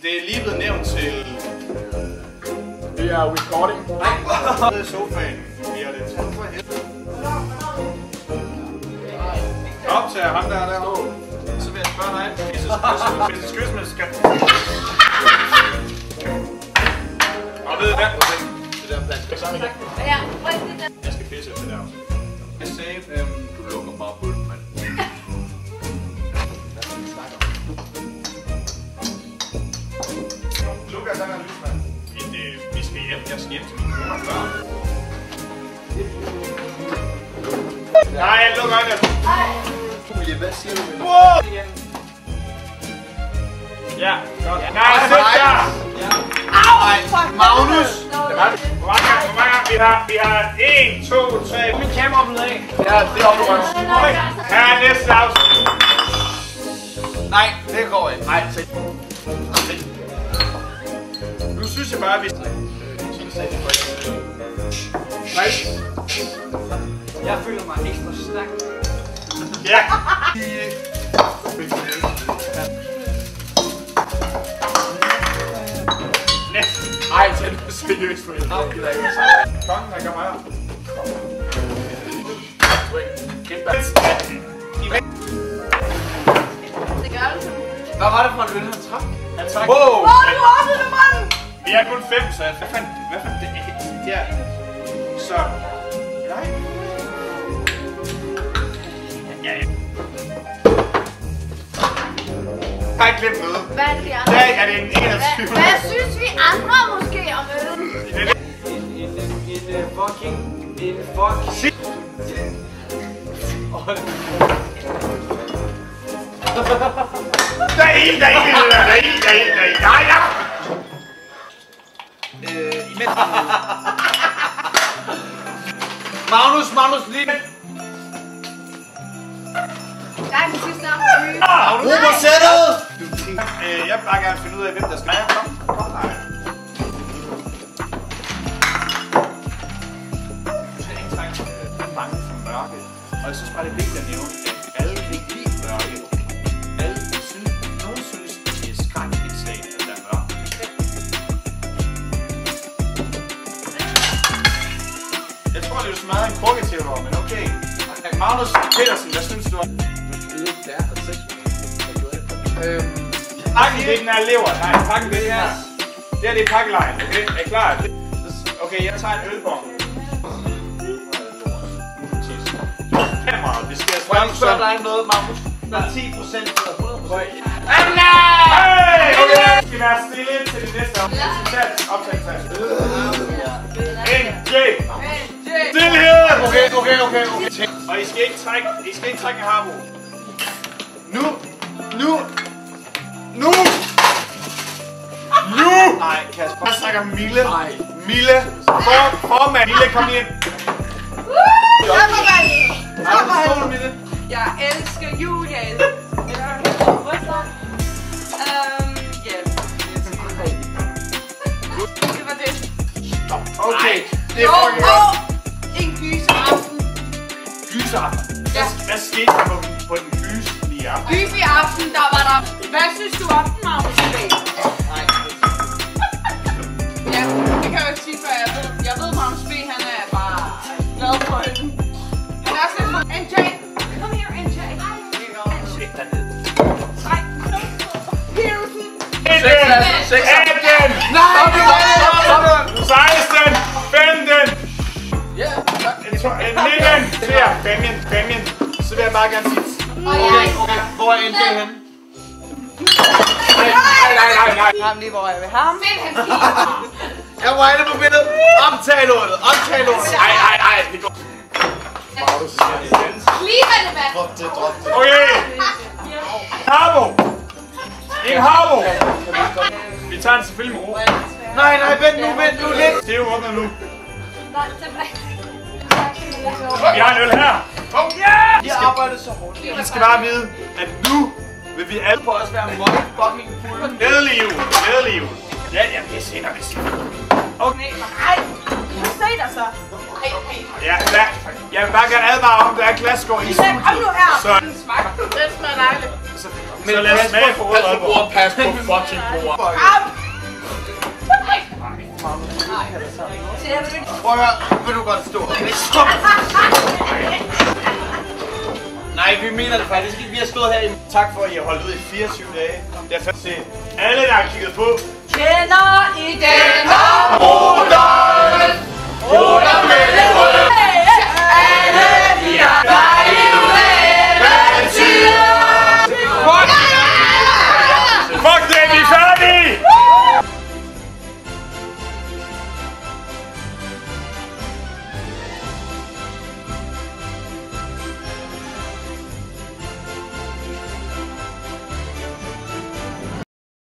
Det er lige blevet nævnt til... Vi er recording. Nej, sofaen. Vi er det til. Optager ham der derovre. Så vil jeg spørge dig. Mrs. Christmas skal... Og ved hvad? Det der plads skal sammen igen. Ja, hvor er det der? Jeg skal pisse det der. Jeg sagde, du lukker bare bunden, mand. Lukas, han er lys, mand. Vi skal hjem. Jeg skal hjem til min kone og børn. Nej, luk øjnene. Julie, hvad siger du med det? Wow! Ja, godt. Nej, sæt der! Au! Magnus! Hvor mange? Vi har 1, 2, 3. Min kamera er blevet af. Ja, det er oppe. Her er næste afsnit. Nej, det går ikke. Nej, se. Nu synes jeg bare, at vi... Jeg føler mig ekstra stærk. Ja! Ej, tag det seriøst for en. Kongen, der kommer her. Det gør du. Hvad var det for en øl, han trak? Han trak. Åh, du åbnede det, mand! Vi er kun 5, så hvad fanden det er? Så... Nej. Ja. Jeg har ikke glemt noget. Hvad er det, de andre? Der er det en 21. Hvad synes vi andre måske om øl? En fucking... Der er ild. Ja. Magnus, lige... Nej, den sidste er Ro på sættet! Jeg vil bare gerne finde ud af, hvem der skal have. Kom. Nej. Du skal ikke trække bange for mørke. Og jeg synes bare, det er vigtigt at nævne, at alle vil ikke lide mørke. Nogen synes, det er skrækindslagende, at der er mørke. Jeg tror, det er så meget en krukketeori, men okay. Magnus Petersen, hvad synes du om? Pakken, det er den her lever. Nej, pakken, det er det her, det er pakkelejen. Okay, er I klar? Okay, jeg tager en ølbong. Kameraet, det skal Må jeg spørge dig noget, Magnus? Der er 10% eller 100%. Hey! Okay, vi skal være stille til det næste optagelse. NJ! Stilhed! Okay. Og I skal ikke trække en harbo. Nu! Nej, Kasper. Jeg snakker Mille. Nej. Mille. Formand. Mille, kom lige ind. Jeg elsker jul, jeg elsker... Det var det. Okay. Det er En gyseraften. gyseraften. Hvad skete der på den gyselige aften? Gyselig aften, der var der... Hvad synes du om den, Magnus? Ja, det kan jeg jo ikke sige, for jeg ved Magnus B, han er bare glad for den. Han er også lidt for... NJ! Kom her, NJ! Nej! Pearson! 18! Nej! 16! 15! Ja, 19! Benjamin. Så vil jeg bare gerne sige... okay. Hvor er NJ henne? Nej. Ham lige, hvor jeg vil have ham. Jeg må have det på billedet. Optag lortet. Nej, det går. Klimadebat! Drop det. Okay. En harbo. Vi tager den selvfølgelig med ro. Nej, vent nu lidt. Det er jo åbnet nu. Nej, tilbage. Vi har en øl her. De har arbejdet så hårdt. I skal bare vide, at nu vil vi alle På os være motherfucking fulde. glædelig jul. Ja, det er senere, vi siger. Okay. Nej, nu se dig så. Ja, jeg vil bare gerne advare om, at der er glasskår i studiet. Kom nu her. Så... Den smager dejligt. Så lad os smage på rødbord. Pas på fucking bord. Prøv at høre, vil du godt stå? Stop! Nej, vi mener det faktisk ikke. Vi har stået her i... Tak for, at I har holdt ud i 24 dage. Det er fandme til alle, der har kigget på. Kender I den her? Ruder!